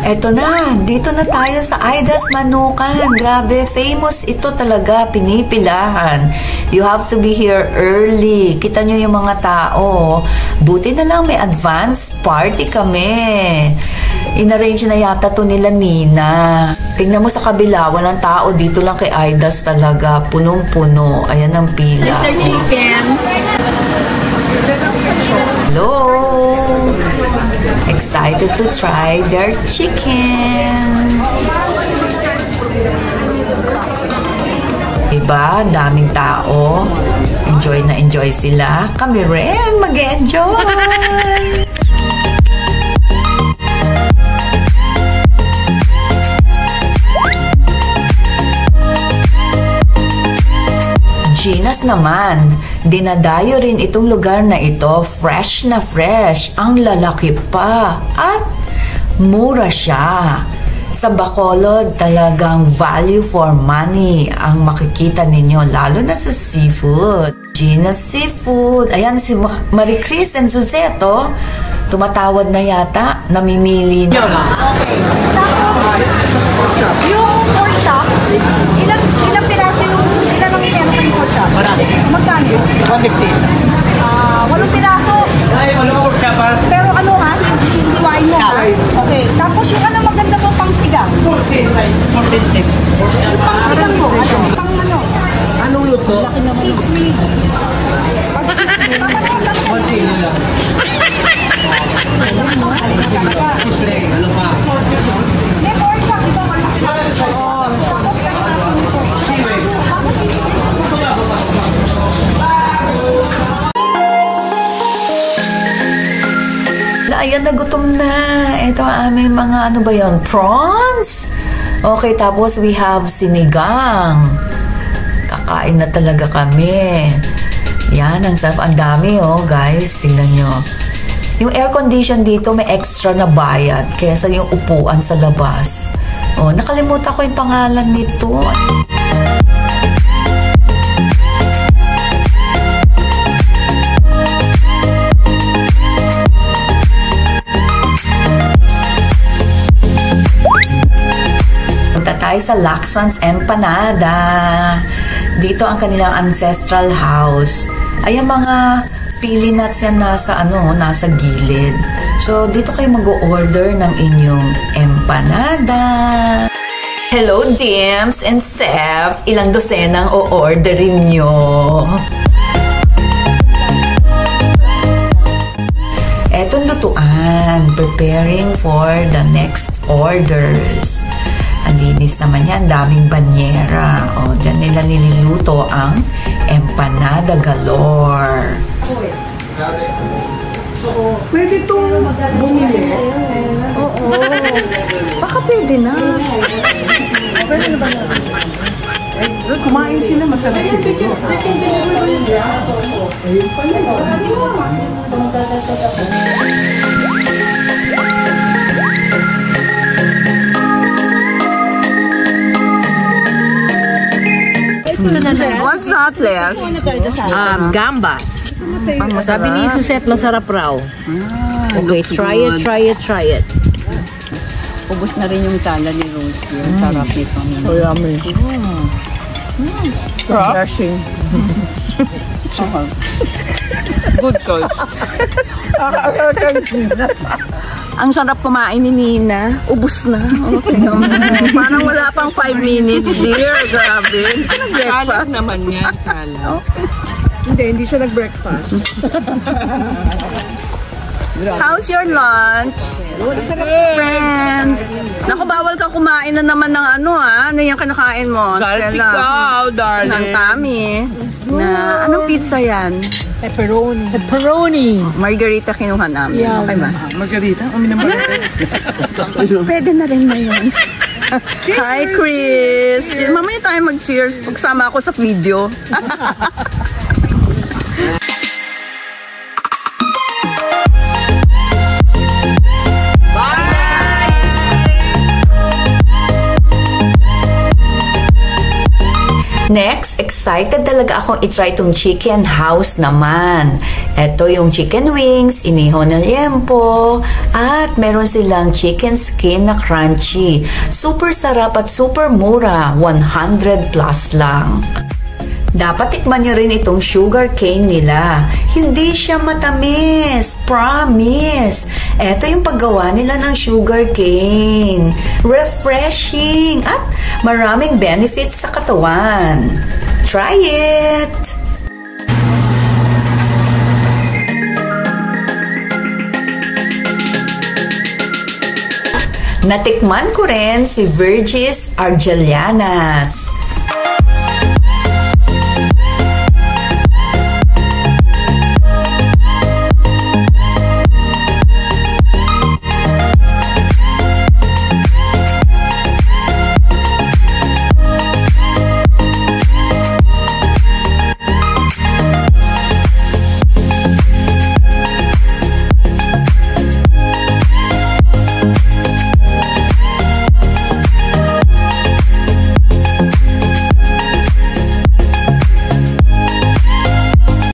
Eto na, dito na tayo sa Aidas Manukan. Grabe, famous ito talaga, pinipilahan. You have to be here early. Kita nyo yung mga tao. Buti na lang may advance party kami. In-arrange na yata to nila Nina. Tingnan mo sa kabila, walang tao. Dito lang kay Aidas talaga. Punong-puno. Ayan ang pila. Mr. Chicken. Hello! Excited to try their chicken. Diba? Daming tao. Enjoy na enjoy sila. Kami rin mag-enjoy. Ginas naman, dinadayo rin itong lugar na ito, fresh na fresh, ang lalaki pa, at mura siya. Sa Bacolod, talagang value for money ang makikita ninyo, lalo na sa seafood. Ginas Seafood, ayan si Marie Chris and Suzeto, tumatawad na yata, namimili na. Okay, tapos yung pork chop, ilang piraso yung ilan ang meron kayong pork chop? Marami. Magkano? 150. 8 piraso. Ay, wala ko pork chop ha? Pero ano ha, hiwain mo ha? Okay, tapos yung ano maganda mo pang sigang? 14 stick. Yung pang sigang mo, ano? Pang ano? Anong luto? Sismi. Pag sismi, One kilo lang. Ano pa? may pork chop, di ba? Tapos Ayan, nagutom na. Ito ang aming mga, ano ba yun? Prawns? Okay, tapos we have sinigang. Kakain na talaga kami. Yan, ang sarap. Ang dami, oh, guys. Tingnan nyo. Yung air condition dito, may extra na bayad kaysa yung upuan sa labas. Oh, nakalimutan ko yung pangalan nito. Tayo sa Lacsan's Empanada. Dito ang kanilang ancestral house. Ay, mga pili nuts yan nasa gilid. So, dito kayo mag-o-order ng inyong empanada. Hello, Dims and Seth. Ilang dosenang o-orderin nyo? Etong lutuan. Preparing for the next orders. Ang linis naman yan, daming banyera. O, dyan nila niluluto ang empanada galore. Pwede itong bumili. Oo. Baka pwede na. Pwede na ba na? Kumain sila, masarap siguro. Ayun pala. What's that, Les? Gambas. Sabi ni Suset, masarap raw. Okay, try it. Ubus na rin yung tala ni Rose. Sarap nito. So yummy. Refreshing. Good choice. Ang sarap kumain ni Nina. Ubus na. Okay. Parang wala pang 5 minutes, dear. Grabe. Salad naman yan, salad. Hindi siya nag-breakfast. How's your lunch? Friends. Naku, bawal ka kumain na naman ng ano yung kinakain mo? Salty ka, darling. Ng kami. Na, anong pizza yan? Pepperoni. Margarita kinuha namin. Yeah. Okay ba? Margarita? Kami naman. Pwede na rin na yun. Hi, Chris! Mamaya tayo mag-cheers. Pagsama ako sa video. Next, excited talaga akong itry itong chicken house naman. Ito yung chicken wings, inihaw na liempo, at meron silang chicken skin na crunchy. Super sarap at super mura, 100 plus lang. Dapat tikman nyo rin itong sugar cane nila. Hindi siya matamis. Promise. Ito yung paggawa nila ng sugar cane. Refreshing at maraming benefits sa katawan. Try it! Natikman ko rin si Virgis Argelianas.